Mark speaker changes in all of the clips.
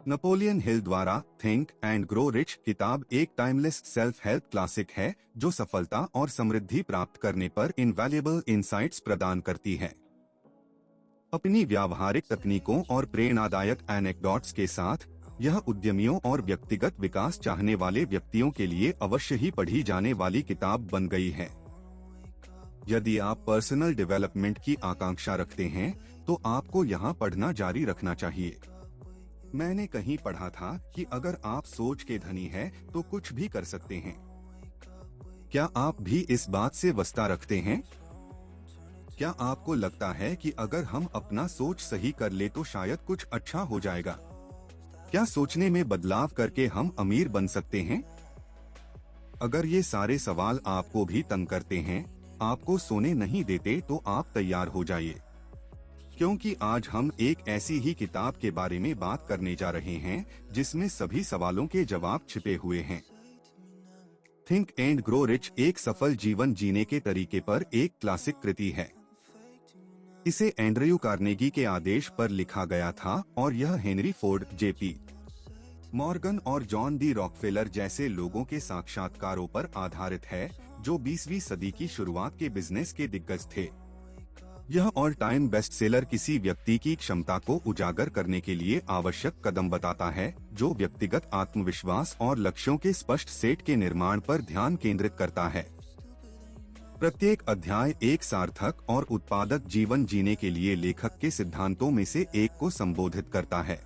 Speaker 1: Napoleon Hill द्वारा think and grow rich किताब एक टाइमलेस सेल्फ हेल्प क्लासिक है जो सफलता और समृद्धि प्राप्त करने पर इनवैल्यूएबल इंसाइट्स प्रदान करती है। अपनी व्यावहारिक तकनीकों और प्रेरणादायक एनेक्डोट्स के साथ यह उद्यमियों और व्यक्तिगत विकास चाहने वाले व्यक्तियों के लिए अवश्य ही पढ़ी जाने वाली किताब बन गई है। यदि आप पर्सनल डेवलपमेंट की आकांक्षा रखते हैं तो आपको यहाँ पढ़ना जारी रखना चाहिए। मैंने कहीं पढ़ा था कि अगर आप सोच के धनी हैं तो कुछ भी कर सकते हैं। क्या आप भी इस बात से वास्ता रखते हैं? क्या आपको लगता है कि अगर हम अपना सोच सही कर ले तो शायद कुछ अच्छा हो जाएगा? क्या सोचने में बदलाव करके हम अमीर बन सकते हैं? अगर ये सारे सवाल आपको भी तंग करते हैं, आपको सोने नहीं देते, तो आप तैयार हो जाइए, क्योंकि आज हम एक ऐसी ही किताब के बारे में बात करने जा रहे हैं जिसमें सभी सवालों के जवाब छिपे हुए हैं। थिंक एंड ग्रो रिच एक सफल जीवन जीने के तरीके पर एक क्लासिक कृति है। इसे एंड्रयू कार्नेगी के आदेश पर लिखा गया था और यह हेनरी फोर्ड, जेपी मॉर्गन और जॉन डी रॉकफेलर जैसे लोगों के साक्षात्कारों पर आधारित है जो 20वीं सदी की शुरुआत के बिजनेस के दिग्गज थे। यह ऑल टाइम बेस्टसेलर किसी व्यक्ति की क्षमता को उजागर करने के लिए आवश्यक कदम बताता है जो व्यक्तिगत आत्मविश्वास और लक्ष्यों के स्पष्ट सेट के निर्माण पर ध्यान केंद्रित करता है। प्रत्येक अध्याय एक सार्थक और उत्पादक जीवन जीने के लिए लेखक के सिद्धांतों में से एक को संबोधित करता है।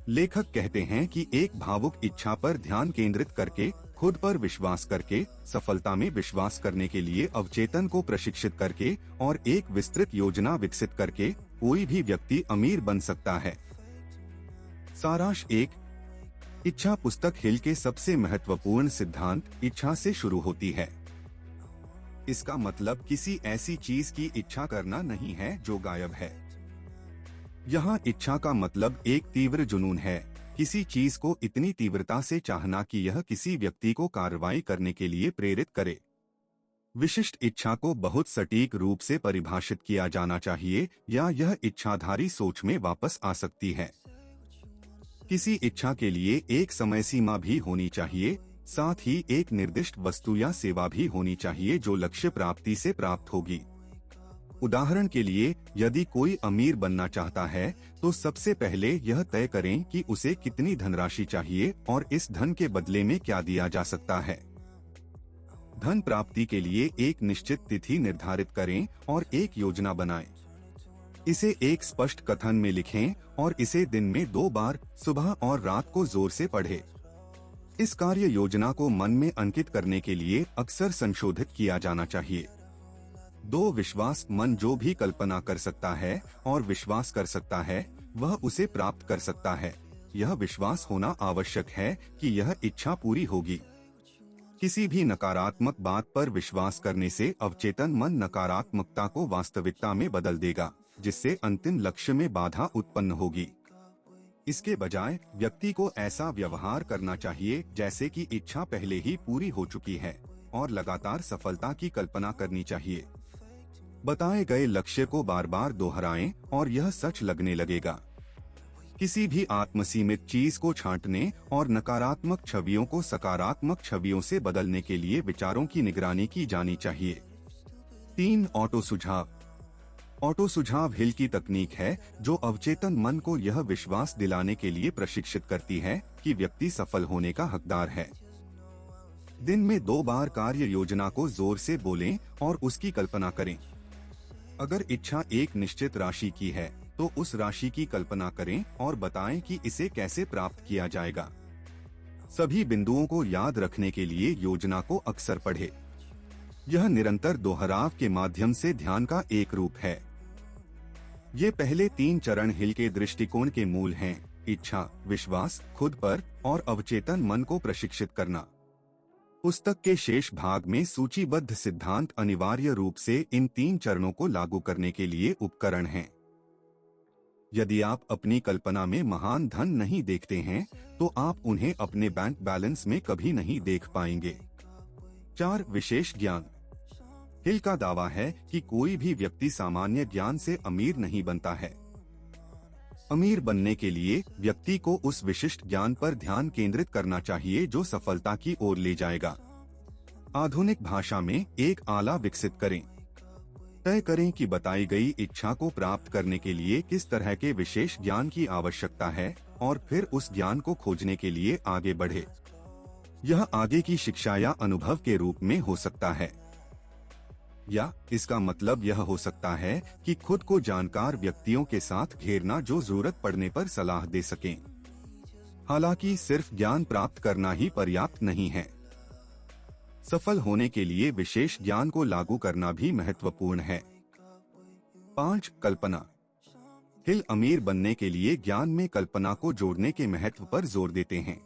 Speaker 1: लेखक कहते हैं कि एक भावुक इच्छा पर ध्यान केंद्रित करके, खुद पर विश्वास करके, सफलता में विश्वास करने के लिए अवचेतन को प्रशिक्षित करके और एक विस्तृत योजना विकसित करके कोई भी व्यक्ति अमीर बन सकता है। सारांश 1। इच्छा पुस्तक हिल के सबसे महत्वपूर्ण सिद्धांत इच्छा से शुरू होती है। इसका मतलब किसी ऐसी चीज की इच्छा करना नहीं है जो गायब है। यहाँ इच्छा का मतलब एक तीव्र जुनून है, किसी चीज को इतनी तीव्रता से चाहना कि यह किसी व्यक्ति को कार्रवाई करने के लिए प्रेरित करे। विशिष्ट इच्छा को बहुत सटीक रूप से परिभाषित किया जाना चाहिए या यह इच्छाधारी सोच में वापस आ सकती है। किसी इच्छा के लिए एक समय सीमा भी होनी चाहिए, साथ ही एक निर्दिष्ट वस्तु या सेवा भी होनी चाहिए जो लक्ष्य प्राप्ति से प्राप्त होगी। उदाहरण के लिए, यदि कोई अमीर बनना चाहता है तो सबसे पहले यह तय करें कि उसे कितनी धनराशि चाहिए और इस धन के बदले में क्या दिया जा सकता है। धन प्राप्ति के लिए एक निश्चित तिथि निर्धारित करें और एक योजना बनाएं। इसे एक स्पष्ट कथन में लिखें और इसे दिन में 2 बार, सुबह और रात को जोर से पढ़ें। इस कार्य योजना को मन में अंकित करने के लिए अक्सर संशोधित किया जाना चाहिए। 2 विश्वास मन जो भी कल्पना कर सकता है और विश्वास कर सकता है वह उसे प्राप्त कर सकता है। यह विश्वास होना आवश्यक है कि यह इच्छा पूरी होगी। किसी भी नकारात्मक बात पर विश्वास करने से अवचेतन मन नकारात्मकता को वास्तविकता में बदल देगा, जिससे अंतिम लक्ष्य में बाधा उत्पन्न होगी। इसके बजाय व्यक्ति को ऐसा व्यवहार करना चाहिए जैसे कि इच्छा पहले ही पूरी हो चुकी है और लगातार सफलता की कल्पना करनी चाहिए। बताए गए लक्ष्य को बार बार दोहराएं और यह सच लगने लगेगा। किसी भी आत्मसीमित चीज को छांटने और नकारात्मक छवियों को सकारात्मक छवियों से बदलने के लिए विचारों की निगरानी की जानी चाहिए। 3 ऑटो सुझाव। ऑटो सुझाव हिल की तकनीक है जो अवचेतन मन को यह विश्वास दिलाने के लिए प्रशिक्षित करती है कि व्यक्ति सफल होने का हकदार है। दिन में 2 बार कार्य योजना को जोर से बोलें और उसकी कल्पना करें। अगर इच्छा एक निश्चित राशि की है तो उस राशि की कल्पना करें और बताएं कि इसे कैसे प्राप्त किया जाएगा। सभी बिंदुओं को याद रखने के लिए योजना को अक्सर पढ़ें। यह निरंतर दोहराव के माध्यम से ध्यान का एक रूप है। ये पहले 3 चरण हिल के दृष्टिकोण के मूल हैं: इच्छा, विश्वास, खुद पर और अवचेतन मन को प्रशिक्षित करना। पुस्तक के शेष भाग में सूचीबद्ध सिद्धांत अनिवार्य रूप से इन 3 चरणों को लागू करने के लिए उपकरण हैं। यदि आप अपनी कल्पना में महान धन नहीं देखते हैं तो आप उन्हें अपने बैंक बैलेंस में कभी नहीं देख पाएंगे। 4 विशेष ज्ञान। हिल का दावा है कि कोई भी व्यक्ति सामान्य ज्ञान से अमीर नहीं बनता है। अमीर बनने के लिए व्यक्ति को उस विशिष्ट ज्ञान पर ध्यान केंद्रित करना चाहिए जो सफलता की ओर ले जाएगा। आधुनिक भाषा में एक आला विकसित करें। तय करें कि बताई गई इच्छा को प्राप्त करने के लिए किस तरह के विशेष ज्ञान की आवश्यकता है और फिर उस ज्ञान को खोजने के लिए आगे बढ़े। यह आगे की शिक्षा या अनुभव के रूप में हो सकता है, या इसका मतलब यह हो सकता है कि खुद को जानकार व्यक्तियों के साथ घेरना जो जरूरत पड़ने पर सलाह दे सकें। हालांकि सिर्फ ज्ञान प्राप्त करना ही पर्याप्त नहीं है। सफल होने के लिए विशेष ज्ञान को लागू करना भी महत्वपूर्ण है। 5. कल्पना। हिल अमीर बनने के लिए ज्ञान में कल्पना को जोड़ने के महत्व पर जोर देते हैं।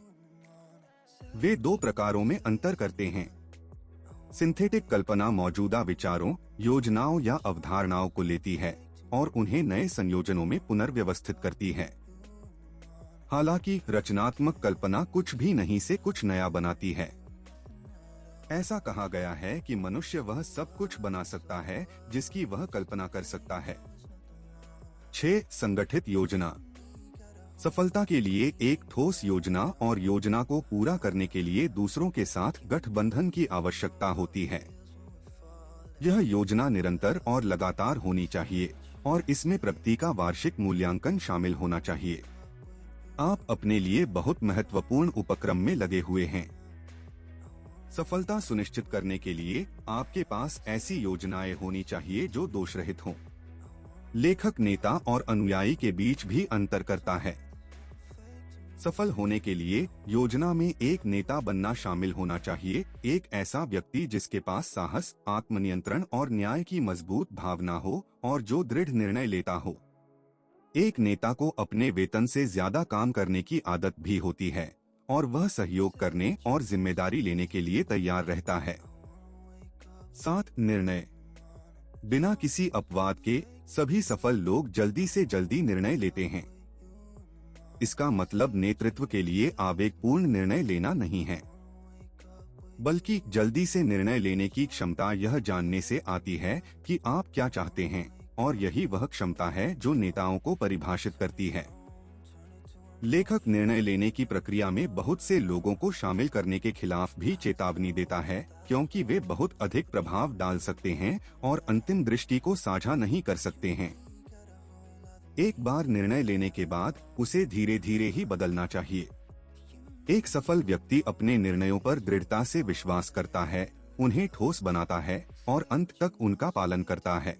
Speaker 1: वे 2 प्रकारों में अंतर करते हैं। सिंथेटिक कल्पना मौजूदा विचारों, योजनाओं या अवधारणाओं को लेती है और उन्हें नए संयोजनों में पुनर्व्यवस्थित करती है। हालांकि रचनात्मक कल्पना कुछ भी नहीं से कुछ नया बनाती है। ऐसा कहा गया है कि मनुष्य वह सब कुछ बना सकता है जिसकी वह कल्पना कर सकता है। 6. संगठित योजना। सफलता के लिए एक ठोस योजना और योजना को पूरा करने के लिए दूसरों के साथ गठबंधन की आवश्यकता होती है। यह योजना निरंतर और लगातार होनी चाहिए और इसमें प्रगति का वार्षिक मूल्यांकन शामिल होना चाहिए। आप अपने लिए बहुत महत्वपूर्ण उपक्रम में लगे हुए हैं। सफलता सुनिश्चित करने के लिए आपके पास ऐसी योजनाएं होनी चाहिए जो दोषरहित हों। लेखक नेता और अनुयायी के बीच भी अंतर करता है। सफल होने के लिए योजना में एक नेता बनना शामिल होना चाहिए, एक ऐसा व्यक्ति जिसके पास साहस, आत्मनियंत्रण और न्याय की मजबूत भावना हो और जो दृढ़ निर्णय लेता हो। एक नेता को अपने वेतन से ज्यादा काम करने की आदत भी होती है और वह सहयोग करने और जिम्मेदारी लेने के लिए तैयार रहता है। 7. निर्णय। बिना किसी अपवाद के सभी सफल लोग जल्दी से जल्दी निर्णय लेते हैं। इसका मतलब नेतृत्व के लिए आवेगपूर्ण निर्णय लेना नहीं है, बल्कि जल्दी से निर्णय लेने की क्षमता यह जानने से आती है कि आप क्या चाहते हैं, और यही वह क्षमता है जो नेताओं को परिभाषित करती है। लेखक निर्णय लेने की प्रक्रिया में बहुत से लोगों को शामिल करने के खिलाफ भी चेतावनी देता है, क्योंकि वे बहुत अधिक प्रभाव डाल सकते हैं और अंतिम दृष्टि को साझा नहीं कर सकते हैं। एक बार निर्णय लेने के बाद उसे धीरे धीरे ही बदलना चाहिए। एक सफल व्यक्ति अपने निर्णयों पर दृढ़ता से विश्वास करता है, उन्हें ठोस बनाता है और अंत तक उनका पालन करता है।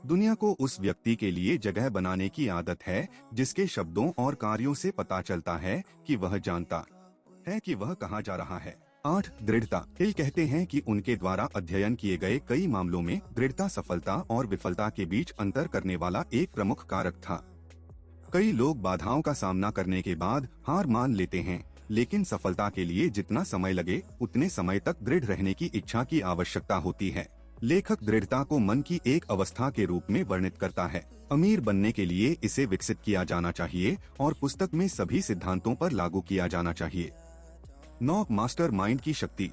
Speaker 1: दुनिया को उस व्यक्ति के लिए जगह बनाने की आदत है जिसके शब्दों और कार्यों से पता चलता है कि वह जानता है कि वह कहाँ जा रहा है। 8. दृढ़ता। हिल कहते हैं कि उनके द्वारा अध्ययन किए गए कई मामलों में दृढ़ता सफलता और विफलता के बीच अंतर करने वाला एक प्रमुख कारक था। कई लोग बाधाओं का सामना करने के बाद हार मान लेते हैं, लेकिन सफलता के लिए जितना समय लगे उतने समय तक दृढ़ रहने की इच्छा की आवश्यकता होती है। लेखक दृढ़ता को मन की एक अवस्था के रूप में वर्णित करता है। अमीर बनने के लिए इसे विकसित किया जाना चाहिए और पुस्तक में सभी सिद्धांतों पर लागू किया जाना चाहिए। 9. मास्टर माइंड की शक्ति।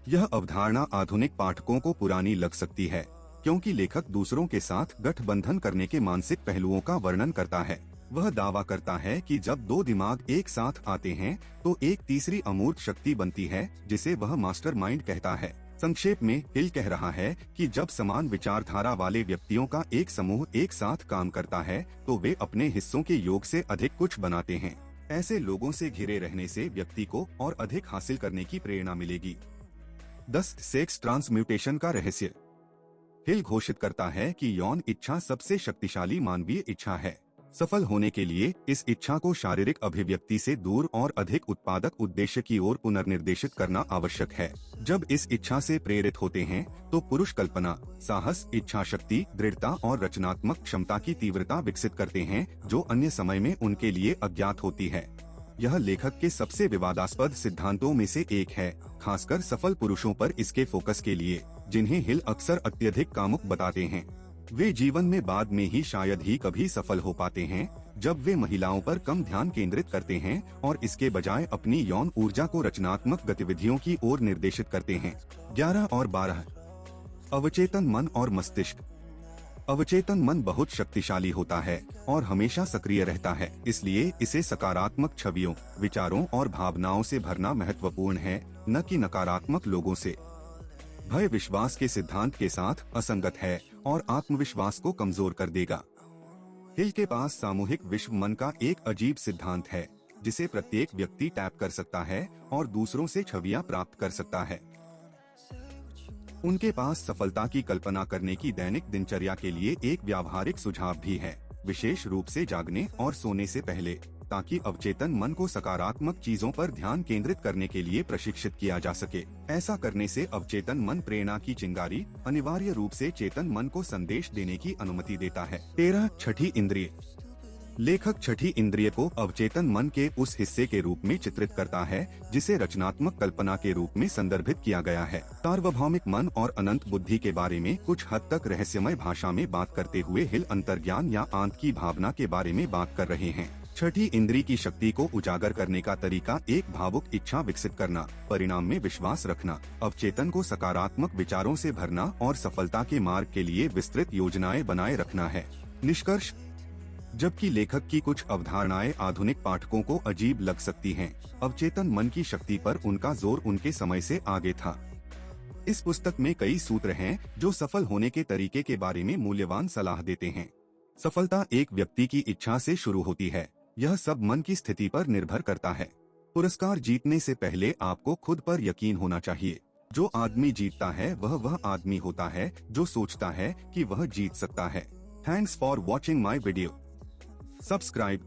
Speaker 1: यह अवधारणा आधुनिक पाठकों को पुरानी लग सकती है, क्योंकि लेखक दूसरों के साथ गठबंधन करने के मानसिक पहलुओं का वर्णन करता है। वह दावा करता है कि जब 2 दिमाग एक साथ आते हैं तो एक तीसरी अमूर्त शक्ति बनती है, जिसे वह मास्टर माइंड कहता है। संक्षेप में हिल कह रहा है कि जब समान विचारधारा वाले व्यक्तियों का एक समूह एक साथ काम करता है तो वे अपने हिस्सों के योग से अधिक कुछ बनाते हैं। ऐसे लोगों से घिरे रहने से व्यक्ति को और अधिक हासिल करने की प्रेरणा मिलेगी। 10. सेक्स ट्रांसम्यूटेशन का रहस्य। हिल घोषित करता है कि यौन इच्छा सबसे शक्तिशाली मानवीय इच्छा है। सफल होने के लिए इस इच्छा को शारीरिक अभिव्यक्ति से दूर और अधिक उत्पादक उद्देश्य की ओर पुनर्निर्देशित करना आवश्यक है। जब इस इच्छा से प्रेरित होते हैं तो पुरुष कल्पना, साहस, इच्छा शक्ति, दृढ़ता और रचनात्मक क्षमता की तीव्रता विकसित करते हैं जो अन्य समय में उनके लिए अज्ञात होती है। यह लेखक के सबसे विवादास्पद सिद्धांतों में से एक है, खासकर सफल पुरुषों पर इसके फोकस के लिए, जिन्हें हिल अक्सर अत्यधिक कामुक बताते हैं। वे जीवन में बाद में ही शायद ही कभी सफल हो पाते हैं जब वे महिलाओं पर कम ध्यान केंद्रित करते हैं और इसके बजाय अपनी यौन ऊर्जा को रचनात्मक गतिविधियों की ओर निर्देशित करते हैं। 11 और 12. अवचेतन मन और मस्तिष्क। अवचेतन मन बहुत शक्तिशाली होता है और हमेशा सक्रिय रहता है, इसलिए इसे सकारात्मक छवियों, विचारों और भावनाओं से भरना महत्वपूर्ण है, न कि नकारात्मक लोगों से। भय विश्वास के सिद्धांत के साथ असंगत है और आत्मविश्वास को कमजोर कर देगा। हिल के पास सामूहिक विश्व मन का एक अजीब सिद्धांत है, जिसे प्रत्येक व्यक्ति टैप कर सकता है और दूसरों से छवियां प्राप्त कर सकता है। उनके पास सफलता की कल्पना करने की दैनिक दिनचर्या के लिए एक व्यावहारिक सुझाव भी है, विशेष रूप से जागने और सोने से पहले, ताकि अवचेतन मन को सकारात्मक चीजों पर ध्यान केंद्रित करने के लिए प्रशिक्षित किया जा सके। ऐसा करने से अवचेतन मन प्रेरणा की चिंगारी अनिवार्य रूप से चेतन मन को संदेश देने की अनुमति देता है। 13 छठी इंद्रिय। लेखक छठी इंद्रिय को अवचेतन मन के उस हिस्से के रूप में चित्रित करता है जिसे रचनात्मक कल्पना के रूप में संदर्भित किया गया है। सार्वभौमिक मन और अनंत बुद्धि के बारे में कुछ हद तक रहस्यमय भाषा में बात करते हुए हिल अंतर्ज्ञान या आंत की भावना के बारे में बात कर रहे हैं। छठी इंद्री की शक्ति को उजागर करने का तरीका एक भावुक इच्छा विकसित करना, परिणाम में विश्वास रखना, अवचेतन को सकारात्मक विचारों से भरना और सफलता के मार्ग के लिए विस्तृत योजनाएं बनाए रखना है। निष्कर्ष। जबकि लेखक की कुछ अवधारणाएं आधुनिक पाठकों को अजीब लग सकती हैं, अवचेतन मन की शक्ति पर उनका जोर उनके समय से आगे था। इस पुस्तक में कई सूत्र हैं जो सफल होने के तरीके के बारे में मूल्यवान सलाह देते हैं। सफलता एक व्यक्ति की इच्छा से शुरू होती है, यह सब मन की स्थिति पर निर्भर करता है। पुरस्कार जीतने से पहले आपको खुद पर यकीन होना चाहिए। जो आदमी जीतता है वह आदमी होता है जो सोचता है कि वह जीत सकता है। Thanks for watching my video. Subscribe